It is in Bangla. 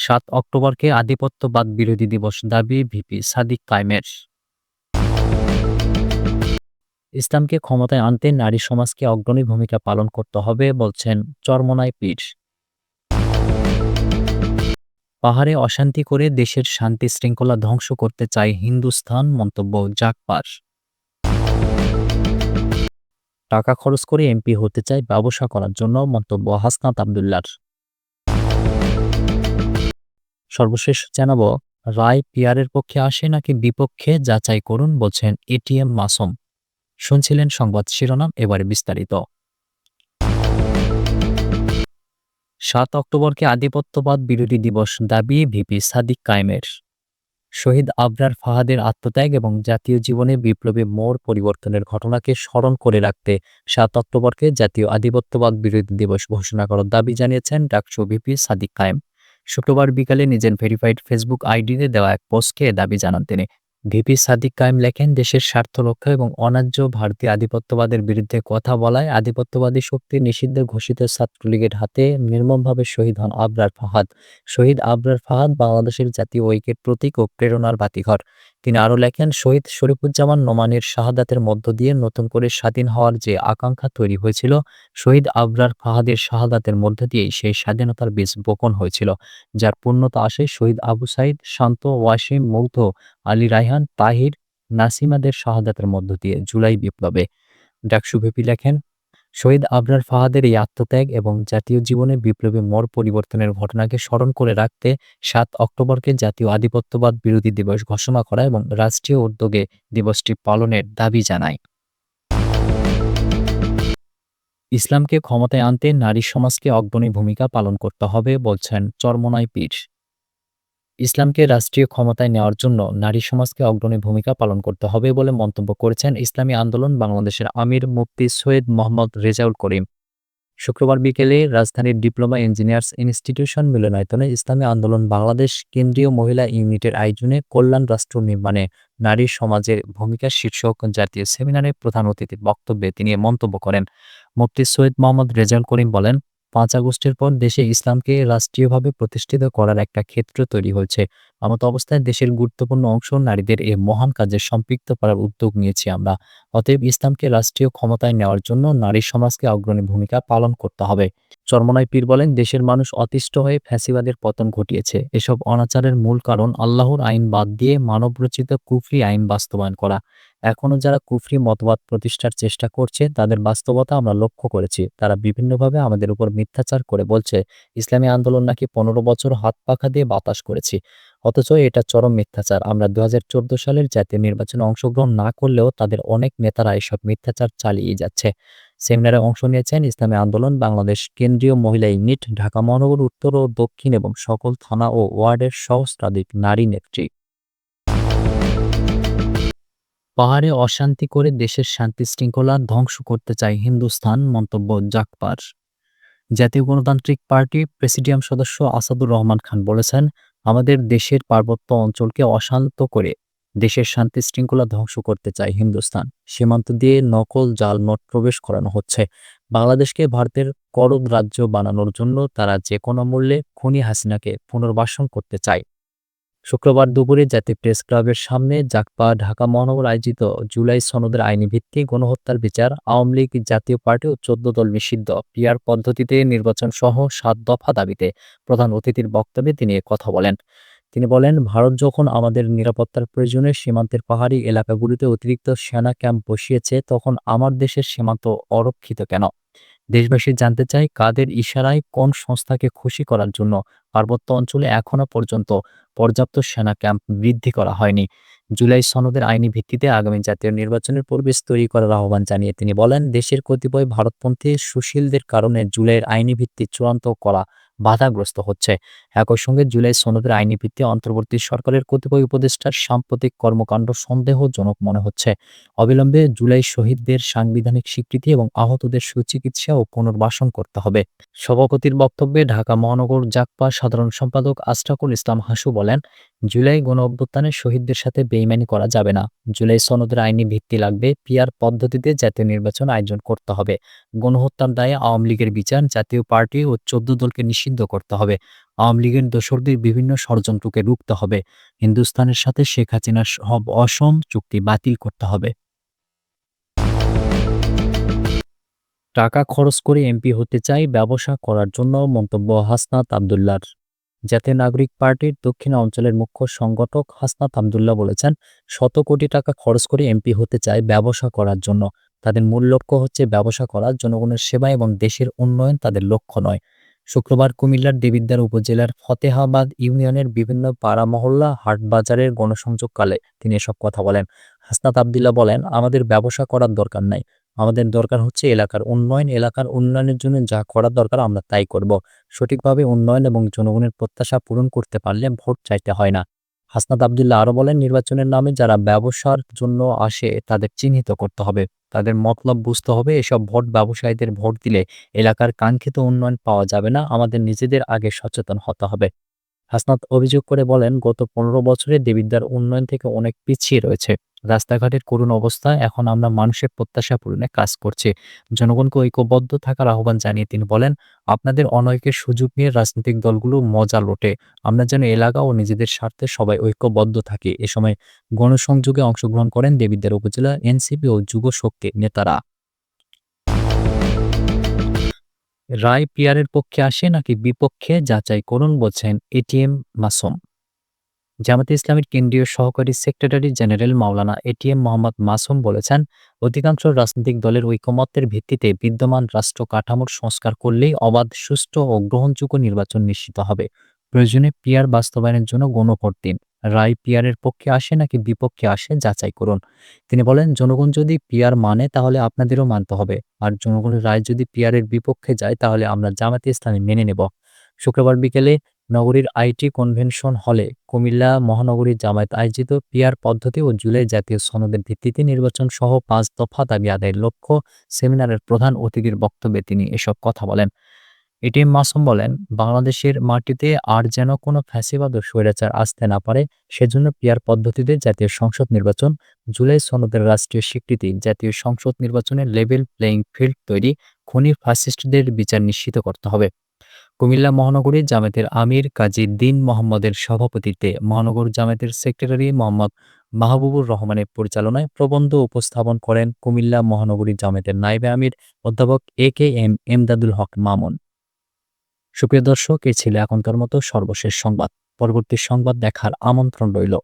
৭ অক্টোবরকে আধিপত্যবাদ বিরোধী দিবস দাবি ভিপি সাদিক কায়েমের। ইসলামকে ক্ষমতায় আনতে নারী সমাজকে অগ্রণী ভূমিকা পালন করতে হবে বলছেন চরমোনাই পীর। পাহাড়ে অশান্তি করে দেশের শান্তি শৃঙ্খলা ধ্বংস করতে চায় হিন্দুস্তান, মন্তব্য জাগপার। টাকা খরচ করে এমপি হতে চায় ব্যবসা করার জন্য, মন্তব্য হাসনাত আবদুল্লার। সর্বশেষ জানাবো, রায় পিয়ারের পক্ষে আসে নাকি বিপক্ষে যাচাই করুন বলছেন এটিএম মাসুম। শুনছিলেন সংবাদ শিরোনাম, এবারে বিস্তারিত। ৭ অক্টোবরকে আধিপত্যবাদ বিরোধী দিবস দাবি ভিপি সাদিক কায়েমের। শহীদ আবরার ফাহাদের আত্মত্যাগ এবং জাতীয় জীবনে বিপ্লবী মোড় পরিবর্তনের ঘটনাকে স্মরণ করে রাখতে ৭ অক্টোবরকে জাতীয় আধিপত্যবাদ বিরোধী দিবস ঘোষণা করার দাবি জানিয়েছেন ডাকসু ভিপি সাদিক কায়েম। শুক্রবার বিকালে নিজের ভেরিফাইড ফেসবুক আইডিতে দেওয়া এক পোস্টে দাবি জানান তিনি। ভিপি সাদিক কায়েম লেখেন, দেশের স্বার্থ রক্ষা এবং অন্যায্য ভারতীয় আধিপত্যবাদের বিরুদ্ধে কথা বলায় আধিপত্যবাদী শক্তি নিষিদ্ধ ঘোষিত ছাত্রলীগের হাতে নির্মমভাবে শহীদ হন আবরার ফাহাদ। শহীদ আবরার ফাহাদ বাংলাদেশের জাতীয় ঐক্যের প্রতীক ও প্রেরণার বাতিঘর। তিনি আরও লেখেন, শহীদ শরীফুজ্জামান নোমানের শাহাদাতের মধ্য দিয়ে নতুন করে স্বাধীন হওয়ার যে আকাঙ্ক্ষা তৈরি হয়েছিল, শহীদ আবরার ফাহাদের শাহাদাতের মধ্য দিয়েই সেই স্বাধীনতার বীজ বপন হয়েছিল, যার পূর্ণতা আসে শহীদ আবু সাইদ, শান্ত, ওয়াসিম, মুগ্ধ, আলী রায়হান, তাহির, নাসিমাদের শাহাদাতের মধ্য দিয়ে জুলাই বিপ্লবে। ডাকসু ভিপি লেখেন, শহীদ আবরার ফাহাদের এই আত্মত্যাগ এবং জাতীয় জীবনে বিপ্লবী মোড় পরিবর্তনের ঘটনাকে স্মরণ করে রাখতে ৭ অক্টোবরকে জাতীয় আধিপত্যবাদ বিরোধী দিবস ঘোষণা করা এবং রাষ্ট্রীয় উদ্যোগে দিবসটি পালনের দাবি জানায়। ইসলামকে ক্ষমতায় আনতে নারী সমাজকে অগ্রণী ভূমিকা পালন করতে হবে বলছেন চরমোনাই পীর। ইসলামকে রাষ্ট্রীয় ক্ষমতায় নেওয়ার জন্য নারী সমাজকে অগ্রণী ভূমিকা পালন করতে হবে বলে মন্তব্য করেছেন ইসলামী আন্দোলন বাংলাদেশের আমির মুফতি সৈয়দ মোহাম্মদ রেজাউল করিম। শুক্রবার বিকেলে রাজধানীর ডিপ্লোমা ইঞ্জিনিয়ার্স ইনস্টিটিউশন মিলনায়তনে ইসলামী আন্দোলন বাংলাদেশ কেন্দ্রীয় মহিলা ইউনিটের আয়োজনে কল্যাণ রাষ্ট্র নির্মাণে নারী সমাজের ভূমিকা শীর্ষক জাতীয় সেমিনারে প্রধান অতিথির বক্তব্যে তিনি এ মন্তব্য করেন। মুফতি সৈয়দ মোহাম্মদ রেজাউল করিম বলেন, ৫ আগস্টের পর দেশে ইসলামকে রাষ্ট্রীয়ভাবে প্রতিষ্ঠিত করার একটা ক্ষেত্র তৈরি হয়েছে। এমত অবস্থায় দেশের গুরুত্বপূর্ণ অংশ নারীদের এই মহান কাজে সম্পৃক্ত করার উদ্যোগ নিয়েছি আমরা। অতএব ইসলামকে রাষ্ট্রীয় ক্ষমতায় নেওয়ার জন্য নারী সমাজকে অগ্রণী ভূমিকা পালন করতে হবে। চরমোনাই পীর বলেন, দেশের মানুষ অতিষ্ঠ হয়ে ফ্যাসিবাদের পতন ঘটিয়েছে। এসব অনাচারের মূল কারণ আল্লাহর আইন বাদ দিয়ে মানবরচিত কুফরি আইন বাস্তবায়ন করা। এখনও যারা কুফরি মতবাদ প্রতিষ্ঠার চেষ্টা করছে তাদের বাস্তবতা আমরা লক্ষ্য করেছি। তারা বিভিন্নভাবে আমাদের উপর মিথ্যাচার করে বলছে ইসলামী আন্দোলন নাকি ১৫ বছর হাত পাখা দিয়ে বাতাস করেছি, অথচ এটা চরম মিথ্যাচার। আমরা ২০১৪ সালের জাতীয় নির্বাচনে অংশগ্রহণ না করলেও তাদের অনেক নেতারা এসব মিথ্যাচার চালিয়ে যাচ্ছে। সেমিনারে অংশ নিয়েছেন ইসলামী আন্দোলন বাংলাদেশ কেন্দ্রীয় মহিলা ইউনিট, ঢাকা মহানগর উত্তর ও দক্ষিণ এবং সকল থানা ও ওয়ার্ডের সহস্রাধিক নারী নেত্রী। পাহাড়ে অশান্তি করে দেশের শান্তি শৃঙ্খলা ধ্বংস করতে চায় হিন্দুস্তান, মন্তব্য জাগপার। জাতীয় গণতান্ত্রিক পার্টি প্রেসিডিয়াম সদস্য আসাদুর রহমান খান বলেছেন, আমাদের দেশের পার্বত্য অঞ্চলকে অশান্ত করে দেশের শান্তি শৃঙ্খলা ধ্বংস করতে চায় হিন্দুস্তান। সীমান্ত দিয়ে নকল জাল নোট প্রবেশ করানো হচ্ছে। বাংলাদেশকে ভারতের করদ রাজ্য বানানোর জন্য তারা যে কোনো মূল্যে খুনি হাসিনাকে পুনর্বাসন করতে চায়। শুক্রবার দুপুরে জাতীয় প্রেস ক্লাবের সামনে জাগপা ঢাকা মহানগর আয়োজিত জুলাই সনদের আইনি ভিত্তি গণহত্যার বিচার, আওয়ামী লীগ, জাতীয় পার্টি ও ১৪ দল নিষিদ্ধ, পিআর পদ্ধতিতে নির্বাচন সহ ৭ দফা দাবিতে প্রধান অতিথির বক্তব্যে তিনি কথা বলেন। তিনি বলেন, ভারত যখন আমাদের নিরাপত্তার প্রয়োজনে সীমান্তের পাহাড়ি এলাকাগুলিতে অতিরিক্ত সেনা ক্যাম্প বসিয়েছে, তখন আমার দেশের সীমান্ত অরক্ষিত কেন? দেশবাসী জানতে চায়, কাদের ইশারায় কোন সংস্থাকে খুশি করার জন্য পার্বত্য অঞ্চলে এখনো পর্যন্ত পর্যাপ্ত সেনা ক্যাম্প বৃদ্ধি করা হয়নি? জুলাই সনদের আইনি ভিত্তিতে আগামী জাতীয় নির্বাচনের পরিবেশ তৈরি করার আহ্বান জানিয়ে তিনি বলেন, দেশের কতিপয় ভারতপন্থী সুশীলদের কারণে জুলাইয়ের আইনি ভিত্তি চূড়ান্ত করা বাধাগ্রস্ত হচ্ছে। একই সঙ্গে জুলাই সনদের আইনি ভিত্তি অন্তর্বর্তী সরকারের কতিপয় উপদেষ্টার সাম্প্রতিক কর্মকাণ্ড সন্দেহজনক মনে হচ্ছে। অবিলম্বে জুলাই শহীদদের সাংবিধানিক স্বীকৃতি এবং আহতদের সুচিকিৎসা ও পুনর্বাসন করতে হবে। সভাপতির বক্তব্যে ঢাকা মহানগর জাগপা সাধারণ সম্পাদক আশরাফুল ইসলাম হাসু বলেন, জুলাই গণঅভ্যুত্থানে শহীদদের সাথে বেইমানি করা যাবে না। জুলাই সনদের আইনি ভিত্তি লাগবে। পিআর পদ্ধতিতে জাতীয় নির্বাচন আয়োজন করতে হবে। গণহত্যার দায়ে আওয়ামী লীগের বিচার, জাতীয় পার্টি ও ১৪ দলকে নিষিদ্ধ করতে হবে। আওয়ামী লীগের দোসরদের বিভিন্ন ষড়যন্ত্রকে রুখতে হবে। হিন্দুস্তানের সাথে শেখ হাসিনার সব অসম চুক্তি বাতিল করতে হবে। টাকা খরচ করে এমপি হতে চাই ব্যবসা করার জন্য, মন্তব্য হাসনাত আব্দুল্লাহর। জাতীয় নাগরিক পার্টির দক্ষিণ অঞ্চলের মুখ্য সংগঠক হাসনাত আব্দুল্লাহ বলেছেন, শত কোটি টাকা খরচ করে এমপি হতে চায় ব্যবসা করার জন্য। তাদের মূল লক্ষ্য হচ্ছে ব্যবসা করা, জনগণের সেবা এবং দেশের উন্নয়ন তাদের লক্ষ্য নয়। শুক্রবার কুমিল্লার দেবিদ্বার উপজেলার ফতেহাবাদ ইউনিয়নের বিভিন্ন পাড়া মহল্লা হাট বাজারের গণসংযোগকালে তিনি এসব কথা বলেন। হাসনাত আব্দুল্লাহ বলেন, আমাদের ব্যবসা করার দরকার নাই। আমাদের দরকার হচ্ছে এলাকার উন্নয়ন। এলাকার উন্নয়নের জন্য যা করার দরকার আমরা তাই করব। সঠিকভাবে উন্নয়ন এবং জনগণের প্রত্যাশা পূরণ করতে পারলে ভোট চাইতে হয় না। হাসনাত আব্দুল্লাহ আরও বলেন, নির্বাচনের নামে যারা ব্যবসার জন্য আসে তাদের চিহ্নিত করতে হবে, তাদের মতলব বুঝতে হবে। এসব ভোট ব্যবসায়ীদের ভোট দিলে এলাকার কাঙ্ক্ষিত উন্নয়ন পাওয়া যাবে না। আমাদের নিজেদের আগে সচেতন হতে হবে। হাসনাত অভিযোগ করে বলেন, গত ১৫ বছরে দেবিদ্বার উন্নয়ন থেকে অনেক পিছিয়ে রয়েছে। রাস্তাঘাটের করুণ অবস্থা। এখন আমরা মানুষের প্রত্যাশা পূরণে কাজ করছি। জনগণকে ঐক্যবদ্ধ থাকার আহ্বান জানিয়ে তিনি বলেন, আপনাদের অনৈক্যের সুযোগ নিয়ে রাজনৈতিক দলগুলো মজা লোটে। আমরা যেন এলাকা ও নিজেদের স্বার্থে সবাই ঐক্যবদ্ধ থাকি। এ সময় গণসংযোগে অংশগ্রহণ করেন দেবিদ্বার উপজেলা এনসিপি ও যুব শক্তির নেতারা। রায় পিয়ারের পক্ষে আসে নাকি বিপক্ষে যাচাই করুন, বলছেন এটিএম মাসুম। জামায়াতে ইসলামীর কেন্দ্রীয় সহকারী সেক্রেটারি জেনারেল মাওলানা এটিএম মোহাম্মদ মাসুম বলেছেন, অধিকাংশ রাজনৈতিক দলের ঐকমত্যের ভিত্তিতে বিদ্যমান রাষ্ট্র কাঠামোর সংস্কার করলেই অবাধ, সুষ্ঠু ও গ্রহণযোগ্য নির্বাচন নিশ্চিত হবে। প্রয়োজনে পিআর বাস্তবায়নের জন্য গণভোট দিন। রায় পিআরের পক্ষে আসে নাকি বিপক্ষে আসে যাচাই করুন। তিনি বলেন, জনগণ যদি পিআর মানে তাহলে আপনাদেরও মানতে হবে। আর জনগণের রায় যদি পিআরের বিপক্ষে যায় তাহলে আমরা জামায়াতে ইসলামী মেনে নেব। শুক্রবার বিকেলে নগরীর আইটি কনভেনশন হলে কুমিল্লা মহানগরী জামায়াত আয়োজিত পিআর পদ্ধতি ও জুলাই জাতীয় সনদের ভিত্তিতে নির্বাচন সহ ৫ দফা দাবি আদায়ের লক্ষ্য সেমিনারের প্রধান অতিথির বক্তব্যে তিনি এসব কথা বলেন। এটিএম মাসুম বলেন, বাংলাদেশের মাটিতে আর যেন কোনো ফ্যাসিবাদ ও স্বৈরাচার আসতে না পারে, সেজন্য পিআর পদ্ধতিতে জাতীয় সংসদ নির্বাচন, জুলাই সনদের রাষ্ট্রীয় স্বীকৃতি, জাতীয় সংসদ নির্বাচনের লেভেল প্লেয়িং ফিল্ড তৈরি, খুনি ফ্যাসিস্টদের বিচার নিশ্চিত করতে হবে। কুমিল্লা মহানগরী জামায়াতের আমির কাজী দীন মোহাম্মদের সভাপতিত্বে মহানগর জামায়াতের সেক্রেটারি মোহাম্মদ মাহবুবুর রহমানের পরিচালনায় প্রবন্ধ উপস্থাপন করেন কুমিল্লা মহানগরী জামায়াতের নায়েবে আমির অধ্যাপক একেএম এমদাদুল হক মামুন। সুপ্রিয় দর্শক, এই ছিল এখনকার মতো সর্বশেষ সংবাদ। পরবর্তী সংবাদ দেখার আমন্ত্রণ রইল।